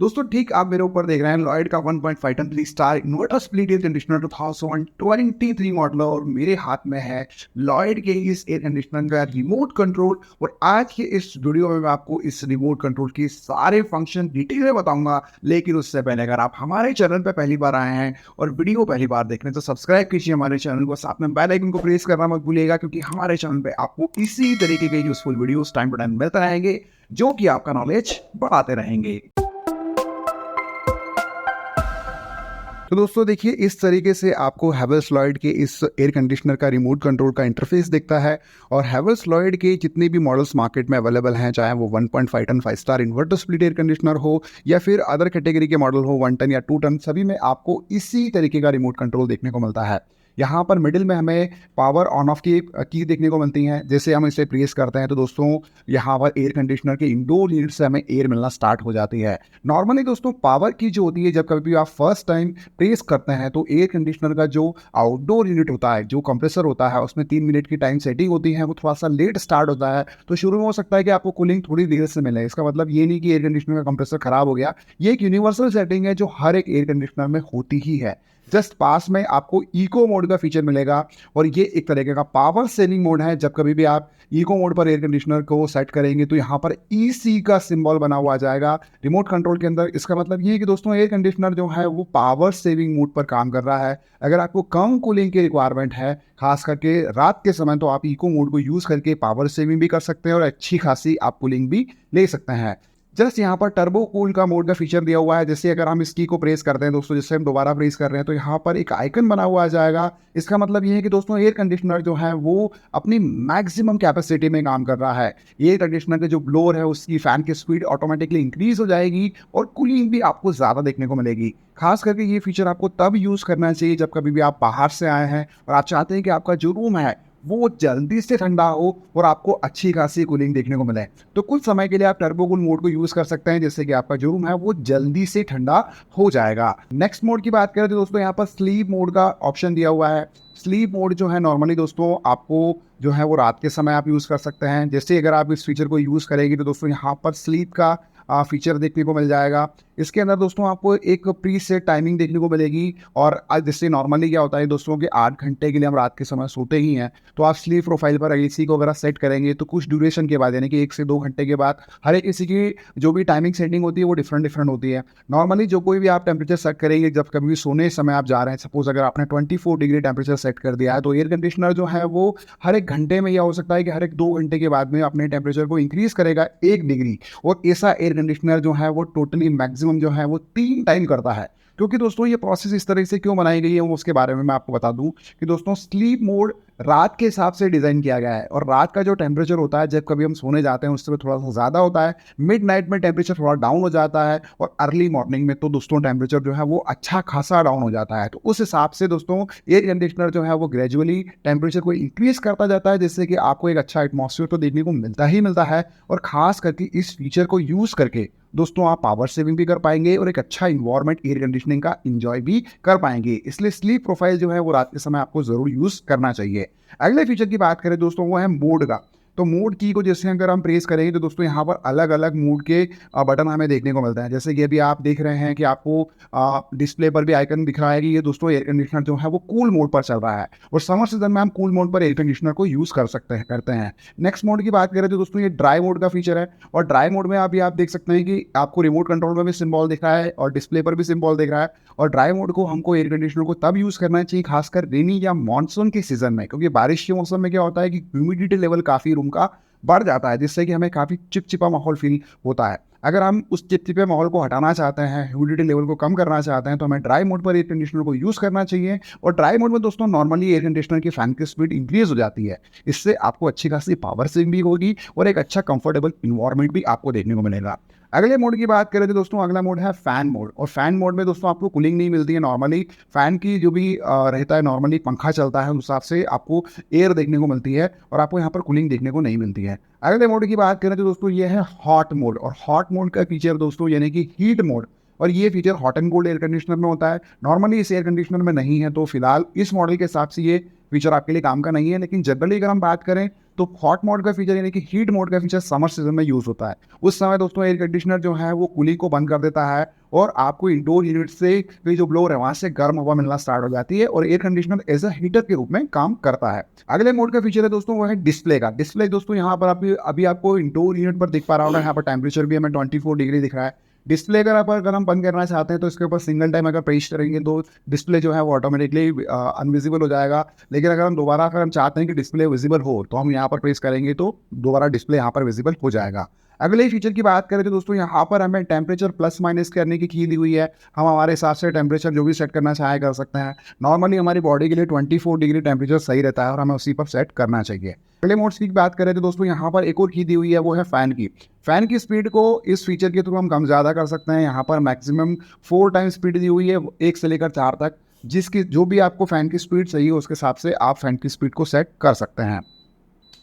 दोस्तों ठीक आप मेरे ऊपर देख रहे हैं लॉयड का 1.5 ton 3 star inverter split air conditioner 2023 model और मेरे हाथ में है लॉयड के इस एयर कंडीशनर का रिमोट कंट्रोल। और आज के इस वीडियो में मैं आपको इस रिमोट कंट्रोल की सारे फंक्शन डिटेल में बताऊंगा। लेकिन उससे पहले अगर आप हमारे चैनल पर पहली बार आए हैं और वीडियो पहली बार देख रहे हैं तो सब्सक्राइब कीजिए हमारे चैनल को, साथ में बेल आइकन को प्रेस करना मत भूलिएगा, क्योंकि हमारे चैनल पे आपको इसी तरीके के useful videos time to time मिलते रहेंगे जो कि आपका नॉलेज बढ़ाते रहेंगे। तो दोस्तों देखिए, इस तरीके से आपको हैवेल्स लॉयड के इस एयर कंडीशनर का रिमोट कंट्रोल का इंटरफेस दिखता है। और हैवेल्स लॉयड के जितने भी मॉडल्स मार्केट में अवेलेबल हैं, चाहे वो 1.5 ton 5 star inverter split air conditioner हो या फिर अदर कैटेगरी के मॉडल हो 1 टन या 2 टन, सभी में आपको इसी तरीके का रिमोट कंट्रोल देखने को मिलता है। यहाँ पर मिडिल में हमें पावर ऑन ऑफ की देखने को मिलती हैं। जैसे हम इसे प्रेस करते हैं तो दोस्तों यहाँ पर एयर कंडीशनर के इंडोर यूनिट से हमें एयर मिलना स्टार्ट हो जाती है। नॉर्मली दोस्तों पावर की जो होती है, जब कभी भी आप फर्स्ट टाइम प्रेस करते हैं तो एयर कंडीशनर का जो आउटडोर यूनिट होता है, जो कंप्रेसर होता है, उसमें 3 मिनट की टाइम सेटिंग होती है, वो थोड़ा सा लेट स्टार्ट होता है। तो शुरू में हो सकता है कि आपको कूलिंग थोड़ी देर से मिले। इसका मतलब ये नहीं कि एयर कंडीशनर का कंप्रेसर खराब हो गया। ये एक यूनिवर्सल सेटिंग है जो हर एक एयर कंडीशनर में होती ही है। जस्ट पास में आपको इको मोड का फीचर मिलेगा और ये एक तरीके का पावर सेविंग मोड है। जब कभी भी आप इको मोड पर एयर कंडीशनर को सेट करेंगे तो यहाँ पर ईसी का सिंबल बना हुआ आ जाएगा रिमोट कंट्रोल के अंदर। इसका मतलब ये है कि दोस्तों एयर कंडीशनर जो है वो पावर सेविंग मोड पर काम कर रहा है। अगर आपको कम कूलिंग की रिक्वायरमेंट है, खास करके रात के समय, तो आप इको मोड को यूज करके पावर सेविंग भी कर सकते हैं और अच्छी खासी आप कूलिंग भी ले सकते हैं। जस्ट यहाँ पर टर्बो कूल का मोड का फीचर दिया हुआ है। जैसे अगर हम इस की को प्रेस करते हैं दोस्तों, जैसे हम दोबारा प्रेस कर रहे हैं तो यहाँ पर एक आइकन बना हुआ आ जाएगा। इसका मतलब ये है कि दोस्तों एयर कंडीशनर जो है वो अपनी मैक्सिमम कैपेसिटी में काम कर रहा है। एयर कंडीशनर के जो ब्लोअर है उसकी फैन की स्पीड ऑटोमेटिकली इंक्रीज हो जाएगी और कूलिंग भी आपको ज़्यादा देखने को मिलेगी। खास करके ये फीचर आपको तब यूज़ करना चाहिए जब कभी भी आप बाहर से आए हैं और आप चाहते हैं कि आपका जो रूम है वो जल्दी से ठंडा हो और आपको अच्छी खासी कूलिंग देखने को मिले। तो कुछ समय के लिए आप टर्बो कूल मोड को यूज़ कर सकते हैं, जिससे कि आपका जो रूम है वो जल्दी से ठंडा हो जाएगा। नेक्स्ट मोड की बात करें तो दोस्तों यहाँ पर स्लीप मोड का ऑप्शन दिया हुआ है। स्लीप मोड जो है नॉर्मली दोस्तों आपको जो है वो रात के समय आप यूज़ कर सकते हैं। जैसे अगर आप इस फीचर को यूज़ करेंगे तो दोस्तों यहाँ पर स्लीप का फीचर देखने को मिल जाएगा। इसके अंदर दोस्तों आपको एक प्री सेट टाइमिंग देखने को मिलेगी। और जैसे नॉर्मली क्या होता है दोस्तों कि 8 घंटे के लिए हम रात के समय सोते ही हैं, तो आप स्लीप प्रोफाइल पर एसी को वगैरह सेट करेंगे तो कुछ ड्यूरेशन के बाद, यानी कि 1 से 2 घंटे के बाद, हर एक किसी की जो भी टाइमिंग सेटिंग होती है वो डिफरेंट होती है। नॉर्मली जो कोई भी आप टेम्परेचर सेट करेंगे जब कभी भी सोने समय आप जा रहे हैं, सपोज अगर आपने 24 डिग्री टेम्परेचर सेट कर दिया है, तो एयर कंडीशनर जो है वो हर एक घंटे में, या हो सकता है कि हर एक 2 घंटे के बाद में अपने टेम्परेचर को इंक्रीज करेगा 1 डिग्री। और ऐसा एयर कंडीशनर जो है वो टोटली मैक्सिमम जो है वो 3 टाइम करता है। क्योंकि दोस्तों ये प्रोसेस इस तरह से क्यों बनाई गई है वो उसके बारे में मैं आपको बता दूं कि दोस्तों स्लीप मोड रात के हिसाब से डिज़ाइन किया गया है। और रात का जो टेम्परेचर होता है जब कभी हम सोने जाते हैं उससे थोड़ा सा ज़्यादा होता है, मिड नाइट में टेम्परेचर थोड़ा डाउन हो जाता है और अर्ली मॉर्निंग में तो दोस्तों टेम्परेचर जो है वो अच्छा खासा डाउन हो जाता है। तो उस हिसाब से दोस्तों एयर कंडीशनर जो है वो ग्रेजुअली टेम्परेचर को इंक्रीज करता जाता है, जिससे कि आपको एक अच्छा एटमॉस्फेयर तो देखने को मिलता ही मिलता है। और खास करके इस फीचर को यूज़ करके दोस्तों आप पावर सेविंग भी कर पाएंगे और एक अच्छा इन्वायरमेंट एयर कंडीशनिंग का एंजॉय भी कर पाएंगे। इसलिए स्लीप प्रोफाइल जो है वो रात के समय आपको जरूर यूज करना चाहिए। अगले फीचर की बात करें दोस्तों वो है मोड का। तो मोड की को जैसे अगर हम प्रेस करेंगे तो दोस्तों यहाँ पर अलग अलग मोड के बटन हमें देखने को मिलते हैं। जैसे कि अभी आप देख रहे हैं कि आपको डिस्प्ले पर भी आइकन दिख रहा है कि ये दोस्तों एयर कंडीशनर जो है वो कूल मोड पर चल रहा है और समर सीजन में हम कूल मोड पर एयर कंडीशनर को यूज़ करते हैं। नेक्स्ट मोड की बात करें तो दोस्तों ये ड्राई मोड का फीचर है। और ड्राई मोड में अभी आप देख सकते हैं कि आपको रिमोट कंट्रोल में भी सिंबल दिख रहा है और डिस्प्ले पर भी सिंबल दिख रहा है। और ड्राई मोड को हमको एयर कंडीशनर को तब यूज़ करना चाहिए खासकर रेनी या मानसून के सीजन में, क्योंकि बारिश के मौसम में क्या होता है कि ह्यूमिडिटी लेवल काफ़ी रूम का बढ़ जाता है, जिससे कि हमें काफ़ी चिपचिपा माहौल फील होता है। अगर हम उस चिपचिपे माहौल को हटाना चाहते हैं, ह्यूमिडिटी लेवल को कम करना चाहते हैं, तो हमें ड्राई मोड पर एयर कंडीशनर को यूज़ करना चाहिए। और ड्राई मोड में दोस्तों नॉर्मली एयर कंडीशनर की फैन की स्पीड इंक्रीज हो जाती है। इससे आपको अच्छी खासी पावर सेविंग भी होगी और एक अच्छा कंफर्टेबल इन्वायरमेंट भी आपको देखने को मिलेगा। अगले मोड की बात करें तो दोस्तों अगला मोड है फैन मोड। और फैन मोड में दोस्तों आपको कूलिंग नहीं मिलती है। नॉर्मली फैन की जो भी रहता है, नॉर्मली पंखा चलता है उस हिसाब से आपको एयर देखने को मिलती है और आपको यहाँ पर कूलिंग देखने को नहीं मिलती है। अगले मोड की बात करें तो दोस्तों ये है हॉट मोड। और हॉट मोड का फीचर दोस्तों यानी कि हीट मोड, और ये feature hot and cold air conditioner में होता है। नॉर्मली इस एयर कंडीशनर में नहीं है, तो फिलहाल इस मॉडल के हिसाब से ये फीचर आपके लिए काम का नहीं है। लेकिन जनरली अगर हम बात करें तो हॉट मोड का फीचर यानी कि हीट मोड का फीचर समर सीजन में यूज़ होता है। उस समय दोस्तों एयर कंडीशनर जो है वो कूलिंग को बंद कर देता है और आपको इंडोर यूनिट से भी जो ब्लोअर है वहाँ से गर्म हवा मिलना स्टार्ट हो जाती है और air conditioner as a heater के रूप में काम करता है। अगले मोड का फीचर है दोस्तों वो है डिस्प्ले का। डिस्प्ले दोस्तों यहाँ पर अभी आपको इंडोर यूनिट पर दिख पा रहा होगा, यहाँ पर टेम्परेचर भी हमें 24 डिग्री दिख रहा है। डिस्प्ले अगर हम बंद करना चाहते हैं तो इसके ऊपर सिंगल टाइम अगर प्रेस करेंगे तो डिस्प्ले जो है वो ऑटोमेटिकली अनविजिबल हो जाएगा। लेकिन अगर हम चाहते हैं कि डिस्प्ले विजिबल हो तो हम यहाँ पर प्रेस करेंगे तो दोबारा डिस्प्ले यहाँ पर विजिबल हो जाएगा। अगले फीचर की बात करें तो दोस्तों यहाँ पर हमें टेम्परेचर प्लस माइनस करने की दी हुई है। हम हमारे हिसाब से टेम्परेचर जो भी सेट करना चाहे कर सकते हैं। नॉर्मली हमारी बॉडी के लिए 24 डिग्री टेम्परेचर सही रहता है और हमें उसी पर सेट करना चाहिए। अगले मोड्स की बात करें तो दोस्तों यहाँ पर एक और की दी हुई है वो है फ़ैन की। फ़ैन की स्पीड को इस फीचर के थ्रू हम कम ज़्यादा कर सकते हैं। यहाँ पर मैक्सिमम 4 टाइम्स स्पीड दी हुई है 1 से लेकर 4 तक। जिसकी जो भी आपको फ़ैन की स्पीड चाहिए उसके हिसाब से आप फ़ैन की स्पीड को सेट कर सकते हैं।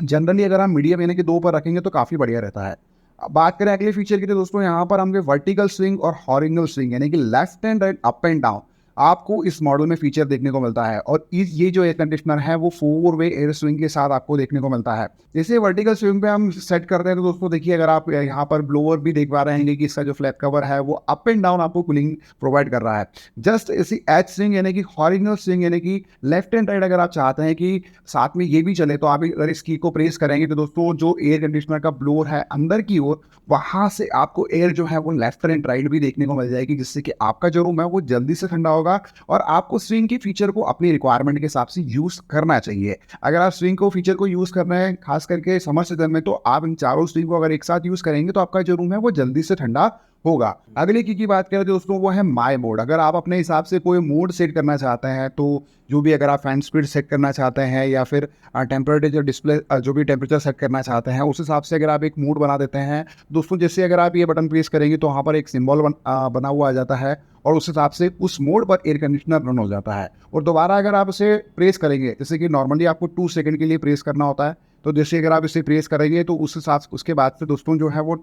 जनरली अगर हम मीडियम यानी कि 2 पर रखेंगे तो काफ़ी बढ़िया रहता है। अब बात करें अगले फीचर की तो दोस्तों यहाँ पर हमें वर्टिकल स्विंग और हॉरिजॉन्टल स्विंग यानी कि left and right up and down आपको इस मॉडल में फीचर देखने को मिलता है। और ये जो एयर कंडीशनर है वो 4 वे एयर स्विंग के साथ आपको देखने को मिलता है। जैसे वर्टिकल स्विंग पे हम सेट करते हैं तो दोस्तों देखिए, अगर आप यहाँ पर ब्लोअर भी देख पा रहे हैं कि इसका जो फ्लैप कवर है वो अप एंड डाउन आपको कूलिंग प्रोवाइड कर रहा है। जस्ट इसी एच स्विंग यानी कि हॉरिजॉन्टल स्विंग यानी कि लेफ्ट एंड राइट अगर आप चाहते हैं कि साथ में ये भी चले तो आप अगर इस की को प्रेस करेंगे तो दोस्तों जो एयर कंडीशनर का ब्लोअर है अंदर की ओर वहां से आपको एयर जो है वो लेफ्ट एंड राइट भी देखने को मिल जाएगी, जिससे कि आपका जो रूम है वो जल्दी से ठंडा होगा। और आपको स्विंग की फीचर को अपनी रिक्वायरमेंट के हिसाब से यूज करना चाहिए। अगर आप स्विंग को फीचर को यूज कर रहे हैं खास करके समर सीजन में तो आप इन चारों स्विंग को अगर एक साथ यूज करेंगे तो आपका जो रूम है वो जल्दी से ठंडा होगा। अगले की बात करें तो दोस्तों वो है माई मोड। अगर आप अपने हिसाब से कोई मोड सेट करना चाहते हैं तो जो भी अगर आप फैन स्पीड सेट करना चाहते हैं या फिर टेम्परेचर डिस्प्ले जो भी टेम्परेचर सेट करना चाहते हैं उस हिसाब से अगर आप एक मोड बना देते हैं दोस्तों, जैसे अगर आप ये बटन प्रेस करेंगे तो वहाँ पर एक सिंबल बना हुआ आ जाता है और उस हिसाब से उस मोड पर एयर कंडीशनर रन हो जाता है। और दोबारा अगर आप इसे प्रेस करेंगे, जैसे कि नॉर्मली आपको 2 सेकंड के लिए प्रेस करना होता है, तो जैसे अगर आप इसे प्रेस करेंगे तो उस हिसाब उसके बाद से दोस्तों जो है वो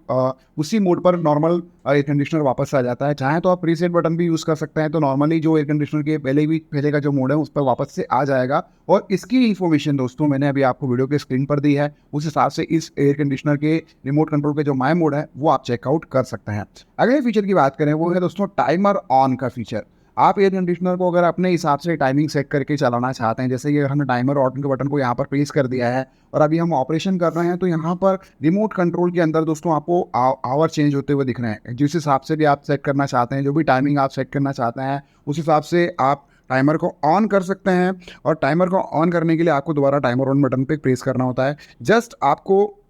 उसी मोड पर नॉर्मल एयर कंडीशनर वापस आ जाता है। चाहे तो आप प्रीसेट बटन भी यूज़ कर सकते हैं, तो नॉर्मली जो एयर कंडीशनर के पहले का जो मोड है उस पर वापस से आ जाएगा। और इसकी इन्फॉर्मेशन दोस्तों मैंने अभी आपको वीडियो के स्क्रीन पर दी है। उस हिसाब से इस एयर कंडीशनर के रिमोट कंट्रोल के जो माई मोड है वो आप चेकआउट कर सकते हैं। अगले फीचर की बात करें वो है दोस्तों टाइमर ऑन का फीचर। आप एयर कंडीशनर को अगर अपने हिसाब से टाइमिंग सेट करके चलाना चाहते हैं, जैसे कि अगर हमने टाइमर ऑन के बटन को यहाँ पर प्रेस कर दिया है और अभी हम ऑपरेशन कर रहे हैं तो यहाँ पर रिमोट कंट्रोल के अंदर दोस्तों आपको आवर चेंज होते हुए दिख रहे हैं। जिस हिसाब से भी आप सेट करना चाहते हैं, जो भी टाइमिंग आप सेट करना चाहते हैं उस हिसाब से आप टाइमर को ऑन कर सकते हैं। और टाइमर को ऑन करने के लिए आपको दोबारा टाइमर ऑन बटन पर प्रेस करना होता है। जस्ट आपको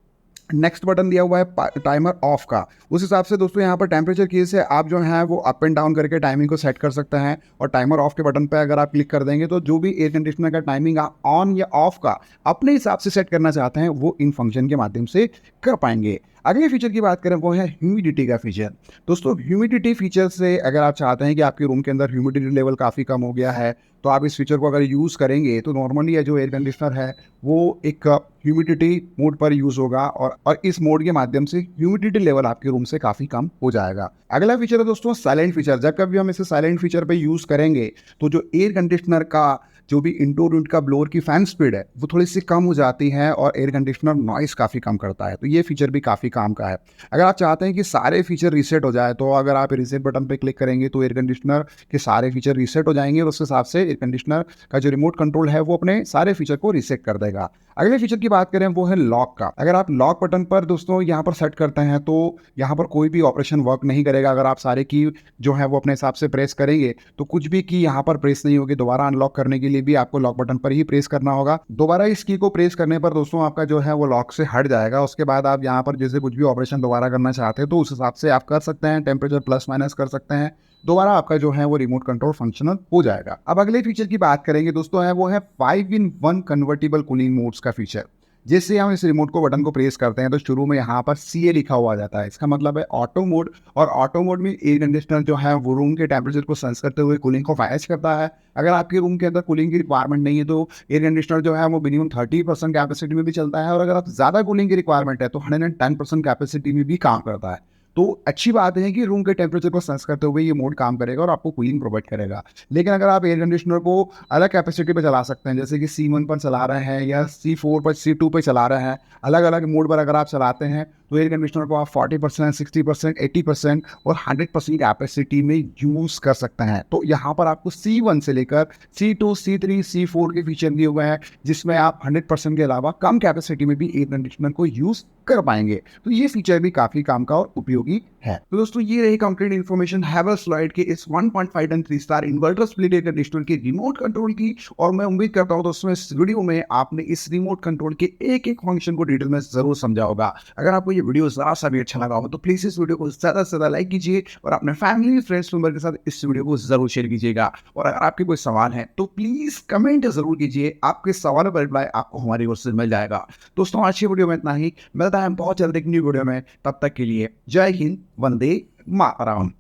नेक्स्ट बटन दिया हुआ है टाइमर ऑफ का, उस हिसाब से दोस्तों यहाँ पर टेम्परेचर की से आप जो है वो अप एंड डाउन करके टाइमिंग को सेट कर सकते हैं। और टाइमर ऑफ के बटन पे अगर आप क्लिक कर देंगे तो जो भी एयर कंडीशनर का टाइमिंग आप ऑन या ऑफ का अपने हिसाब से सेट करना चाहते हैं वो इन फंक्शन के माध्यम से कर पाएंगे। अगले फीचर की बात करें वो है ह्यूमिडिटी का फीचर। दोस्तों ह्यूमिडिटी फीचर से अगर आप चाहते हैं कि आपके रूम के अंदर ह्यूमिडिटी लेवल काफ़ी कम हो गया है तो आप इस फीचर को अगर यूज़ करेंगे तो नॉर्मली जो एयर कंडीशनर है वो एक ह्यूमिडिटी मोड पर यूज़ होगा और इस मोड के माध्यम से ह्यूमिडिटी लेवल आपके रूम से काफ़ी कम हो जाएगा। अगला फीचर है दोस्तों साइलेंट फीचर। जब कभी हम इसे साइलेंट फीचर पे यूज़ करेंगे तो जो एयर कंडीशनर का जो भी इंडोर यूनिट का ब्लोअर की फैन स्पीड है वो थोड़ी सी कम हो जाती है और एयर कंडीशनर नॉइस काफ़ी कम करता है। तो ये फीचर भी काफ़ी काम का है। अगर आप चाहते हैं कि सारे फीचर रीसेट हो जाए तो अगर आप रीसेट बटन पे क्लिक करेंगे तो एयर कंडीशनर के सारे फीचर रीसेट हो जाएंगे और उस हिसाब से एयर कंडीशनर का जो रिमोट कंट्रोल है वो अपने सारे फीचर को रीसेट कर देगा। अगले फीचर की बात करें वो है लॉक का। अगर आप लॉक बटन पर दोस्तों यहाँ पर सेट करते हैं तो यहाँ पर कोई भी ऑपरेशन वर्क नहीं करेगा। अगर आप सारे की जो है वो अपने हिसाब से प्रेस करेंगे तो कुछ भी की यहाँ पर प्रेस नहीं होगी। दोबारा अनलॉक करने के लिए भी आपको लॉक बटन पर ही प्रेस करना होगा। दोबारा इस की को प्रेस करने पर दोस्तों आपका जो है वो लॉक से हट जाएगा। उसके बाद आप यहाँ पर जैसे कुछ भी ऑपरेशन दोबारा करना चाहते हैं तो उस हिसाब से आप कर सकते हैं। टेम्परेचर प्लस माइनस कर सकते हैं। दोबारा आपका जो है वो रिमोट कंट्रोल फंक्शनल हो जाएगा। अब अगले फीचर की बात करेंगे दोस्तों है वो है 5-in-1 कन्वर्टेबल कूलिंग मोड्स का फीचर। जैसे हम इस रिमोट को बटन को प्रेस करते हैं तो शुरू में यहाँ पर CA लिखा हुआ जाता है। इसका मतलब है ऑटो मोड। और ऑटो मोड में एयर कंडीशनर जो है वो रूम के टेम्परेचर को सेंस करते हुए कूलिंग को मैनेज करता है। अगर आपके रूम के अंदर कूलिंग की रिक्वायरमेंट नहीं है तो एयर कंडीशनर जो है वो मिनिमम 30% कैपेसिटी में भी चलता है। और अगर आप ज़्यादा कूलिंग की रिक्वायरमेंट है तो 110% कैपेसिटी में भी काम करता है। तो अच्छी बात है कि रूम के टेम्परेचर को सेंस करते हुए ये मोड काम करेगा और आपको कूलिंग प्रोवाइड करेगा। लेकिन अगर आप एयर कंडीशनर को अलग कैपेसिटी पे चला सकते हैं, जैसे कि C1 पर चला रहे हैं या C4 पर, C2 पे चला रहे हैं, अलग अलग मोड पर अगर आप चलाते हैं तो एयर कंडीशनर को आप 40%, 60%, 80% और 100% कैपेसिटी में यूज़ कर सकते हैं। तो यहाँ पर आपको C1 से लेकर C2, C3, C4 के फीचर दिए हुए हैं, जिसमें आप 100% के अलावा कम कैपेसिटी में भी एयर कंडीशनर को यूज़ कर पाएंगे। तो ये फीचर भी काफ़ी काम का और उपयोगी है। तो दोस्तों ये रही कंप्लीट इन्फॉर्मेशन हैवेल्स लॉयड के इस 1.5 ton 3 star inverter split air conditioner के रिमोट कंट्रोल की। और मैं उम्मीद करता हूँ दोस्तों इस वीडियो में आपने इस रिमोट कंट्रोल के एक एक फंक्शन को डिटेल में जरूर समझा होगा। अगर आपको ये वीडियो जरा सा भी अच्छा लगा हो तो प्लीज इस वीडियो को ज्यादा से ज्यादा लाइक कीजिए और अपने फैमिली फ्रेंड्स मेंबर के साथ इस वीडियो को जरूर शेयर कीजिएगा। और अगर आपके कोई सवाल है तो प्लीज कमेंट जरूर कीजिए, आपके सवालों का रिप्लाई आपको हमारी ओर से मिल जाएगा। दोस्तों आज की वीडियो में इतना ही, मिलता है बहुत जल्द एक न्यू वीडियो में, तब तक के लिए जय हिंद, वंदे मातरम।